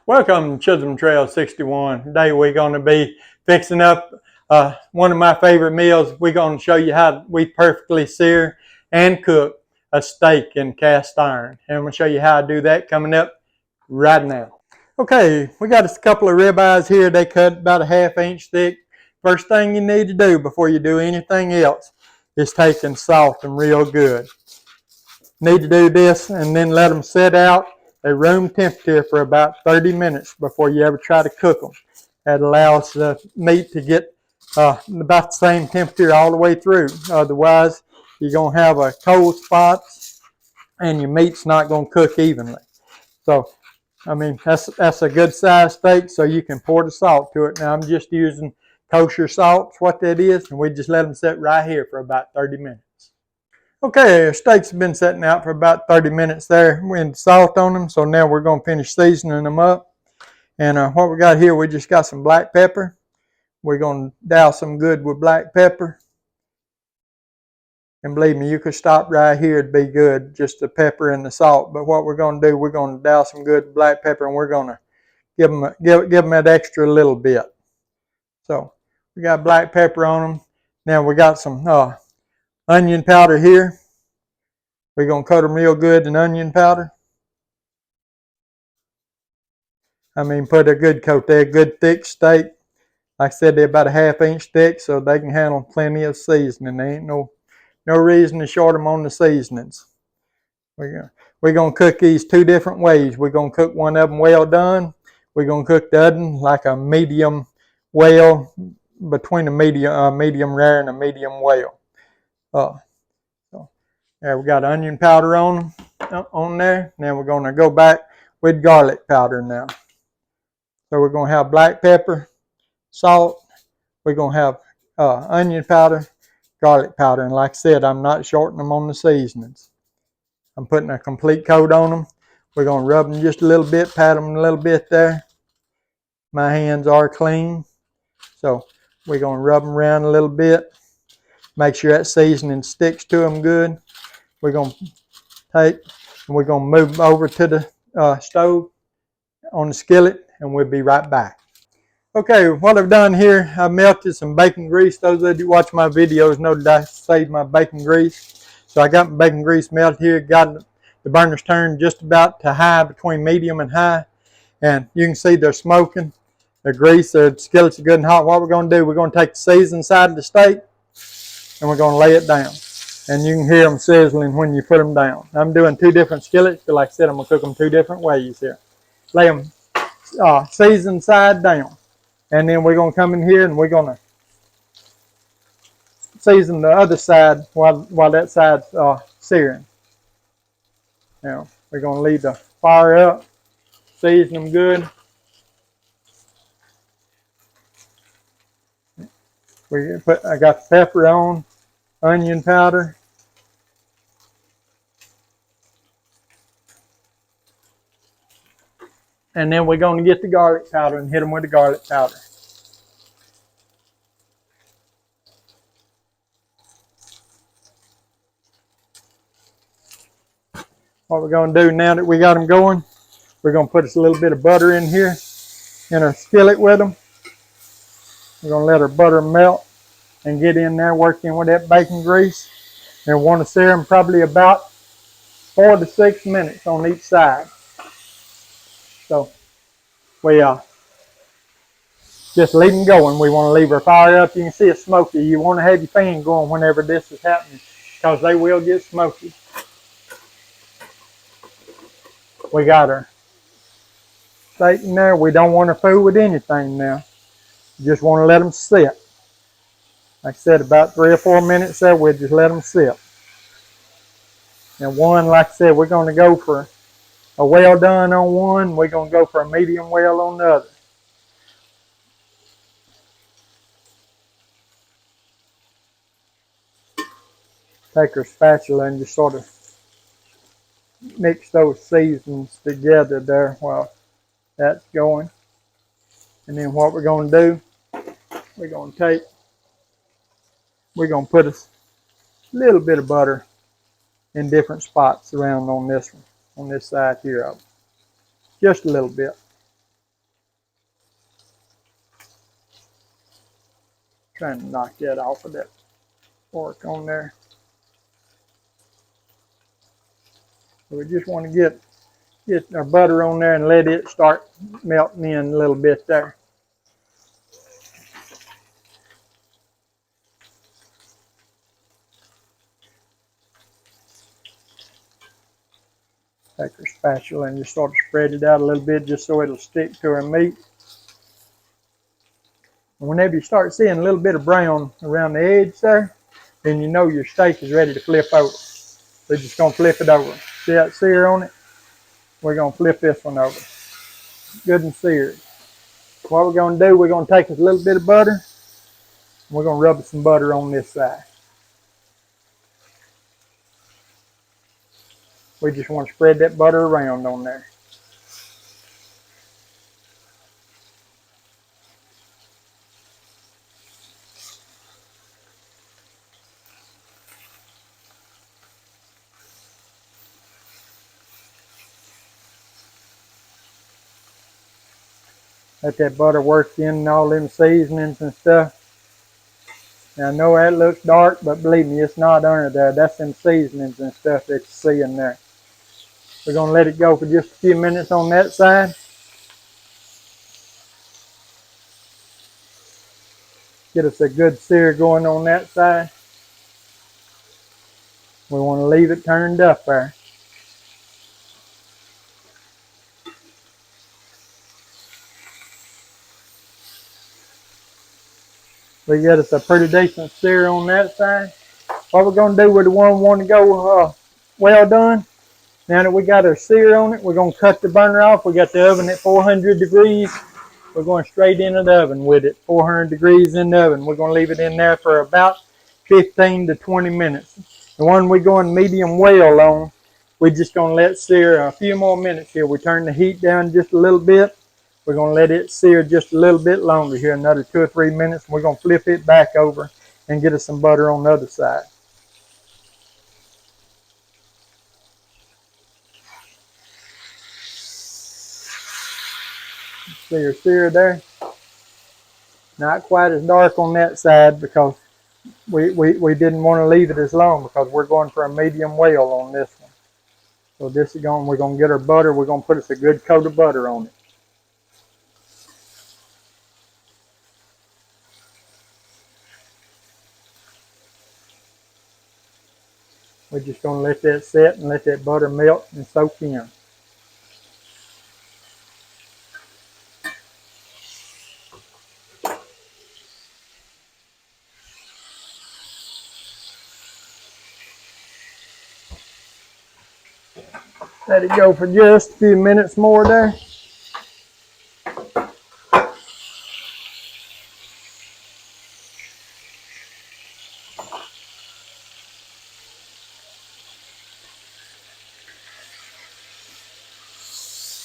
Welcome to Chisholm Trail 61. Today we're going to be fixing up one of my favorite meals. We're going to show you how we perfectly sear and cook a steak in cast iron. And I'm going to show you how I do that coming up right now. Okay, we got a couple of ribeyes here. They cut about a 1/2 inch thick. First thing you need to do before you do anything else is take and salt them real good. Need to do this and then let them sit out at room temperature for about 30 minutes before you ever try to cook them. That allows the meat to get about the same temperature all the way through. Otherwise, you're going to have a cold spot and your meat's not going to cook evenly. So, I mean, that's a good size steak, so you can pour the salt to it. Now, I'm just using kosher salt, what that is, and we just let them sit right here for about 30 minutes. Okay, our steaks have been sitting out for about 30 minutes there with salt on them, so now we're going to finish seasoning them up. And what we got here, we just got some black pepper. We're going to douse them good with black pepper. And believe me, you could stop right here, it'd be good, just the pepper and the salt. But what we're going to do, we're going to douse them good with black pepper, and we're going to give them that extra little bit. So we got black pepper on them. Now we got some onion powder here. We're going to coat them real good in onion powder. I mean, put a good coat there, good thick steak. Like I said, they're about a 1/2 inch thick, so they can handle plenty of seasoning. There ain't no reason to short them on the seasonings. We're going to cook these two different ways. We're going to cook one of them well done. We're going to cook the other one like a medium well, between a medium rare and a medium well. There we got onion powder on there. Now we're going to go back with garlic powder now. So we're going to have black pepper, salt. We're going to have onion powder, garlic powder. And like I said, I'm not shorting them on the seasonings. I'm putting a complete coat on them. We're going to rub them just a little bit, pat them a little bit there. My hands are clean. So we're going to rub them around a little bit. Make sure that seasoning sticks to them good. We're going to take and we're going to move over to the stove on the skillet, and we'll be right back. Okay, what I've done here, I melted some bacon grease. Those that watch my videos know that I save my bacon grease. So I got my bacon grease melted here, got the burners turned just about to high, between medium and high. And you can see they're smoking. The grease, the skillets are good and hot. What we're going to do, we're going to take the seasoned side of the steak and we're going to lay it down. And you can hear them sizzling when you put them down. I'm doing two different skillets, but like I said, I'm going to cook them two different ways here. Lay them seasoned side down. And then we're going to come in here and we're going to season the other side while that side's searing. Now, we're going to leave the fire up, season them good. I got the pepper on, onion powder. And then we're going to get the garlic powder and hit them with the garlic powder. What we're going to do now that we got them going, we're going to put us a little bit of butter in here in our skillet with them. We're going to let our butter melt and get in there, work in with that bacon grease. And we want to sear them probably about 4 to 6 minutes on each side. So we just leave them going. We want to leave our fire up. You can see it's smoky. You want to have your fan going whenever this is happening, because they will get smoky. We got our steak in there. We don't want to fool with anything now. You just want to let them sit. Like I said, about 3 or 4 minutes there, we'll just let them sit. And one, like I said, we're going to go for a well done on one. We're going to go for a medium well on the other. Take our spatula and just sort of mix those seasonings together there while that's going. And then what we're going to do, we're going to put a little bit of butter in different spots around on this one, on this side here of it. Just a little bit. Trying to knock that off of that fork on there. So we just want to get our butter on there and let it start melting in a little bit there. Take our spatula and just sort of spread it out a little bit just so it'll stick to our meat. And whenever you start seeing a little bit of brown around the edge there, then you know your steak is ready to flip over. We're just going to flip it over. See that sear on it? We're going to flip this one over. Good and seared. What we're going to do, we're going to take a little bit of butter, and we're going to rub some butter on this side. We just want to spread that butter around on there. Let that butter work in all them seasonings and stuff. Now I know that looks dark, but believe me, it's not under there. That's them seasonings and stuff that you see in there. We're going to let it go for just a few minutes on that side. Get us a good sear going on that side. We want to leave it turned up there. We get us a pretty decent sear on that side. What we're going to do with the one we want to go well done, now that we got our sear on it, we're going to cut the burner off. We got the oven at 400 degrees. We're going straight into the oven with it, 400 degrees in the oven. We're going to leave it in there for about 15 to 20 minutes. The one we're going medium well on, we're just going to let sear a few more minutes here. We turn the heat down just a little bit. We're going to let it sear just a little bit longer here, another 2 or 3 minutes. We're going to flip it back over and get us some butter on the other side. See your sear there? Not quite as dark on that side because we didn't want to leave it as long because we're going for a medium well on this one. So this is going, we're going to get our butter. We're going to put us a good coat of butter on it. We're just going to let that set and let that butter melt and soak in. Let it go for just a few minutes more there.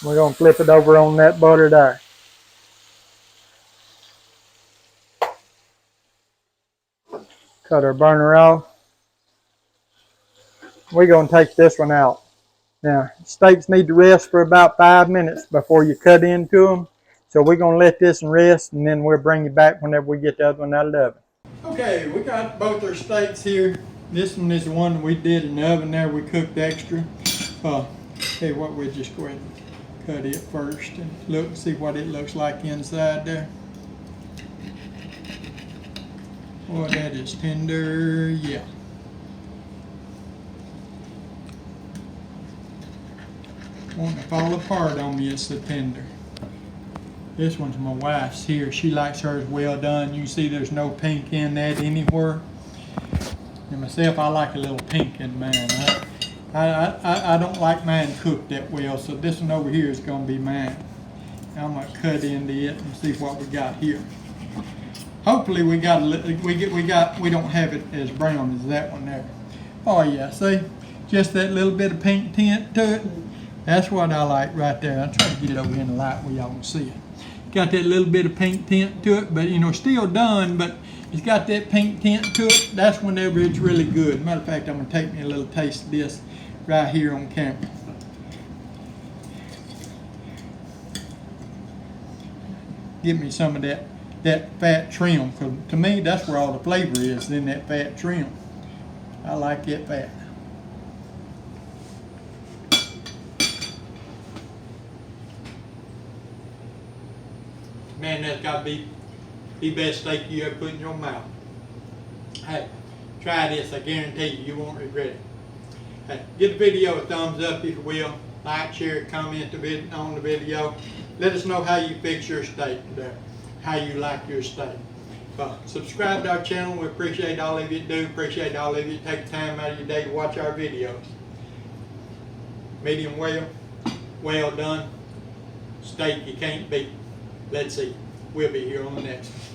We're going to flip it over on that butter there. Cut our burner off. We're going to take this one out. Now, steaks need to rest for about 5 minutes before you cut into them. So we're going to let this one rest, and then we'll bring you back whenever we get the other one out of the oven. Okay, we got both our steaks here. This one is the one we did in the oven there. We cooked extra. Tell you what, we'll just go ahead and cut it first and look, see what it looks like inside there. Oh, that is tender, yeah. Won't fall apart on me, it's so tender. This one's my wife's here. She likes hers well done. You can see there's no pink in that anywhere. And myself, I like a little pink in mine. I don't like mine cooked that well, so this one over here is going to be mine. I'm going to cut into it and see what we got here. Hopefully we don't have it as brown as that one there. Oh yeah, see, just that little bit of pink tint to it. That's what I like right there. I'll try to get it over in the light where y'all can see it. Got that little bit of pink tint to it, but you know, still done, but it's got that pink tint to it. That's whenever it's really good. Matter of fact, I'm gonna take me a little taste of this right here on camera. Give me some of that that fat trim, because to me that's where all the flavor is, in that fat trim. I like that fat. Man, that's got to be the best steak you ever put in your mouth. Hey, try this. I guarantee you won't regret it. Hey, give the video a thumbs up if you will. Like, share, comment on the video. Let us know how you fix your steak today, how you like your steak. Subscribe to our channel. We appreciate all of you do. Appreciate all of you take time out of your day to watch our videos. Medium well, well done. Steak you can't beat. Let's see. We'll be here on the next one.